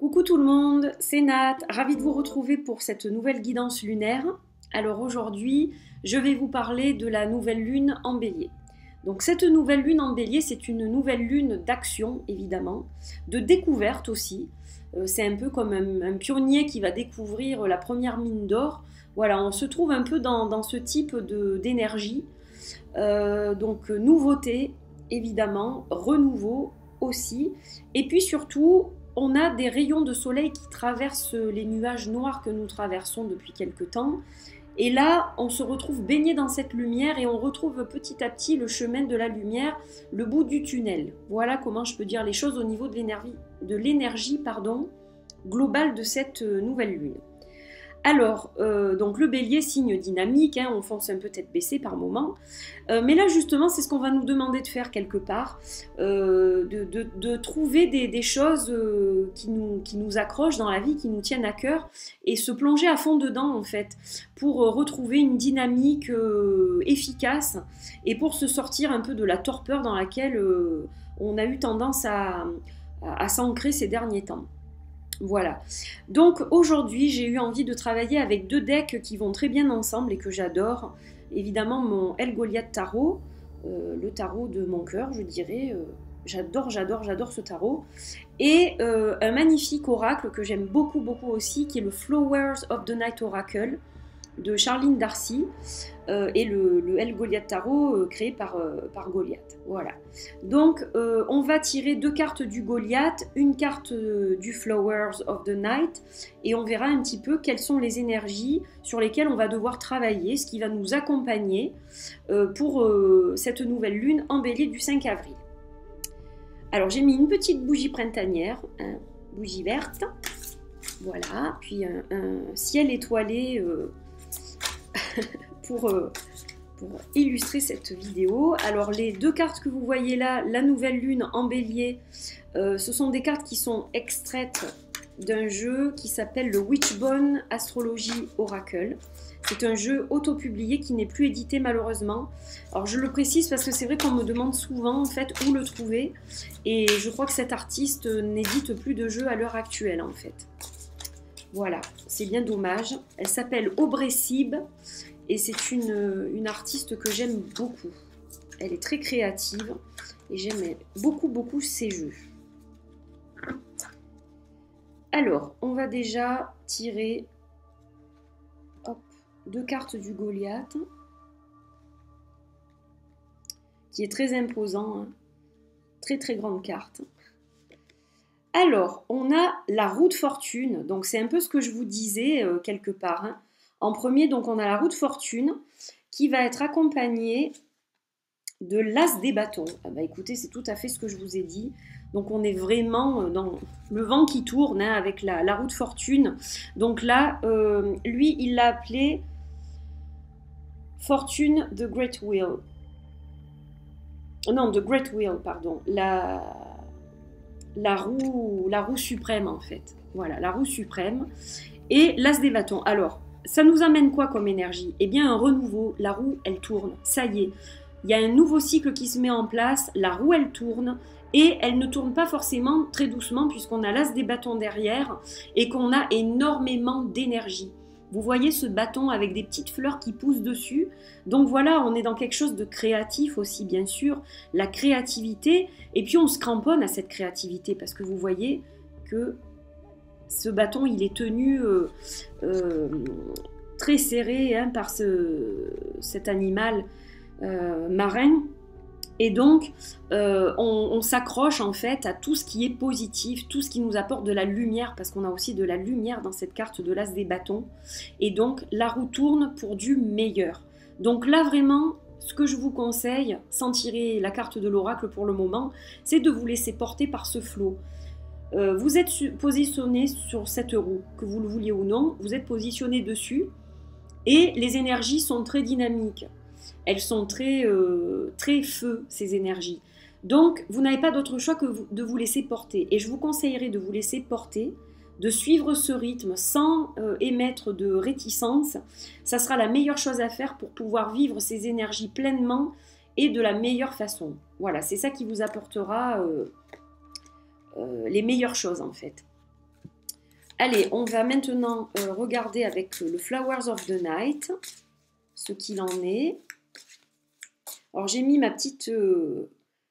Coucou tout le monde, c'est Nat, ravie de vous retrouver pour cette nouvelle guidance lunaire. Alors aujourd'hui, je vais vous parler de la nouvelle lune en bélier. Donc cette nouvelle lune en bélier, c'est une nouvelle lune d'action évidemment, de découverte aussi. C'est un peu comme un pionnier qui va découvrir la première mine d'or. Voilà, on se trouve un peu dans ce type d'énergie. Donc nouveauté évidemment, renouveau aussi. Et puis surtout, on a des rayons de soleil qui traversent les nuages noirs que nous traversons depuis quelque temps. Et là, on se retrouve baigné dans cette lumière et on retrouve petit à petit le chemin de la lumière, le bout du tunnel. Voilà comment je peux dire les choses au niveau de l'énergie globale de cette nouvelle lune. Alors, donc le bélier, signe dynamique, hein, on fonce un peu tête baissée par moment, mais là justement c'est ce qu'on va nous demander de faire quelque part, de trouver des choses qui nous accrochent dans la vie, qui nous tiennent à cœur, et se plonger à fond dedans en fait, pour retrouver une dynamique efficace, et pour se sortir un peu de la torpeur dans laquelle on a eu tendance à s'ancrer ces derniers temps. Voilà, donc aujourd'hui j'ai eu envie de travailler avec deux decks qui vont très bien ensemble et que j'adore. Évidemment mon El Goliath Tarot, le tarot de mon cœur je dirais, j'adore ce tarot. Et un magnifique oracle que j'aime beaucoup aussi qui est le Flowers of the Night Oracle de Charlene Darcy et le El Goliath Tarot créé par Goliath. Voilà. Donc on va tirer deux cartes du Goliath, une carte du Flowers of the Night et on verra un petit peu quelles sont les énergies sur lesquelles on va devoir travailler, ce qui va nous accompagner pour cette nouvelle lune en bélier du 5 avril. Alors j'ai mis une petite bougie printanière, hein, bougie verte, voilà, puis un ciel étoilé pour illustrer cette vidéo. Alors les deux cartes que vous voyez là, la nouvelle lune en bélier, ce sont des cartes qui sont extraites d'un jeu qui s'appelle le Witchbone Astrology Oracle. C'est un jeu auto-publié qui n'est plus édité malheureusement. Alors je le précise parce que c'est vrai qu'on me demande souvent en fait où le trouver. Et je crois que cette artiste n'édite plus de jeux à l'heure actuelle en fait. Voilà, c'est bien dommage. Elle s'appelle Aubrey Sib et c'est une artiste que j'aime beaucoup. Elle est très créative et j'aime beaucoup ses jeux. Alors, on va déjà tirer deux cartes du Goliath qui est très imposant, hein. Très grande carte. Alors, on a la roue de fortune, donc c'est un peu ce que je vous disais quelque part. Hein. En premier, donc on a la roue de fortune qui va être accompagnée de l'as des bâtons. Ah bah écoutez, c'est tout à fait ce que je vous ai dit. Donc on est vraiment dans le vent qui tourne hein, avec la roue de fortune. Donc là, lui, il l'a appelé Fortune the Great Wheel. Non, the Great Wheel, pardon. La roue suprême en fait. Voilà, la roue suprême. Et l'as des bâtons. Alors, ça nous amène quoi comme énergie? Eh bien, un renouveau. La roue, elle tourne. Ça y est. Il y a un nouveau cycle qui se met en place. La roue, elle tourne. Et elle ne tourne pas forcément très doucement puisqu'on a l'as des bâtons derrière et qu'on a énormément d'énergie. Vous voyez ce bâton avec des petites fleurs qui poussent dessus. Donc voilà, on est dans quelque chose de créatif aussi, bien sûr. La créativité. Et puis on se cramponne à cette créativité parce que vous voyez que ce bâton, il est tenu très serré hein, par cet animal marin. Et donc, on s'accroche en fait à tout ce qui est positif, tout ce qui nous apporte de la lumière, parce qu'on a aussi de la lumière dans cette carte de l'as des bâtons. Et donc, la roue tourne pour du meilleur. Donc là, vraiment, ce que je vous conseille, sans tirer la carte de l'oracle pour le moment, c'est de vous laisser porter par ce flot. Vous êtes positionné sur cette roue, que vous le vouliez ou non, vous êtes positionné dessus, et les énergies sont très dynamiques. Elles sont très feu, ces énergies. Donc, vous n'avez pas d'autre choix que de vous laisser porter. Et je vous conseillerais de vous laisser porter, de suivre ce rythme sans émettre de réticence. Ça sera la meilleure chose à faire pour pouvoir vivre ces énergies pleinement et de la meilleure façon. Voilà, c'est ça qui vous apportera les meilleures choses en fait. Allez, on va maintenant regarder avec le Flowers of the Night ce qu'il en est. Alors j'ai mis ma petite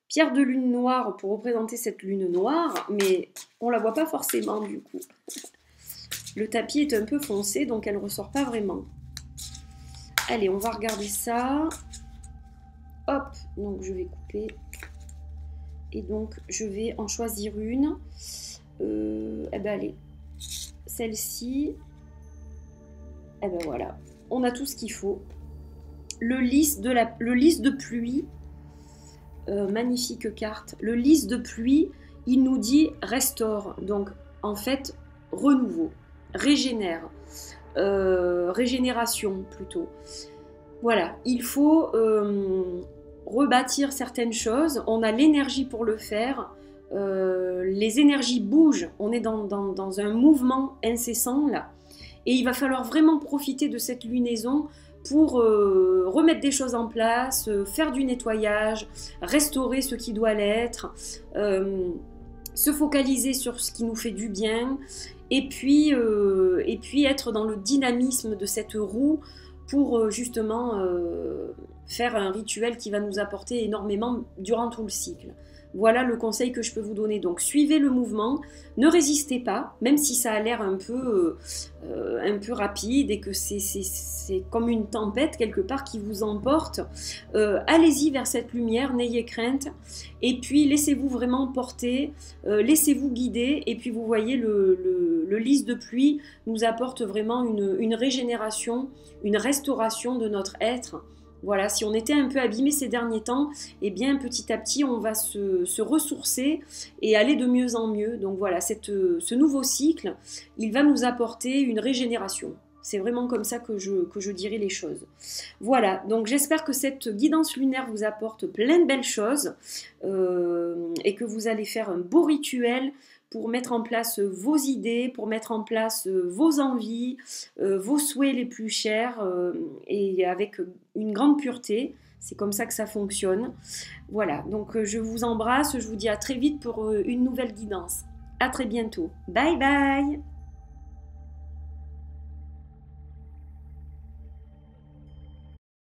pierre de lune noire pour représenter cette lune noire, mais on ne la voit pas forcément du coup. Le tapis est un peu foncé, donc elle ne ressort pas vraiment. Allez, on va regarder ça. Hop, donc je vais couper. Et donc je vais en choisir une. Eh ben allez, celle-ci. Eh ben voilà, on a tout ce qu'il faut. Le lys de pluie, magnifique carte. Le lys de pluie, il nous dit restaure, donc en fait renouveau, régénère, régénération plutôt. Voilà, il faut rebâtir certaines choses, on a l'énergie pour le faire, les énergies bougent, on est dans un mouvement incessant là, et il va falloir vraiment profiter de cette lunaison pour remettre des choses en place, faire du nettoyage, restaurer ce qui doit l'être, se focaliser sur ce qui nous fait du bien, et puis être dans le dynamisme de cette roue pour justement faire un rituel qui va nous apporter énormément durant tout le cycle. Voilà le conseil que je peux vous donner. Donc suivez le mouvement, ne résistez pas, même si ça a l'air un peu rapide et que c'est comme une tempête quelque part qui vous emporte. Allez-y vers cette lumière, n'ayez crainte, et puis laissez-vous vraiment porter, laissez-vous guider, et puis vous voyez le lys de pluie nous apporte vraiment une régénération, une restauration de notre être. Voilà, si on était un peu abîmé ces derniers temps, eh bien petit à petit on va se ressourcer et aller de mieux en mieux. Donc voilà, ce nouveau cycle, il va nous apporter une régénération. C'est vraiment comme ça que je dirais les choses. Voilà, donc j'espère que cette guidance lunaire vous apporte plein de belles choses et que vous allez faire un beau rituel pour mettre en place vos idées, pour mettre en place vos envies, vos souhaits les plus chers et avec une grande pureté. C'est comme ça que ça fonctionne. Voilà, donc je vous embrasse, je vous dis à très vite pour une nouvelle guidance. À très bientôt. Bye bye!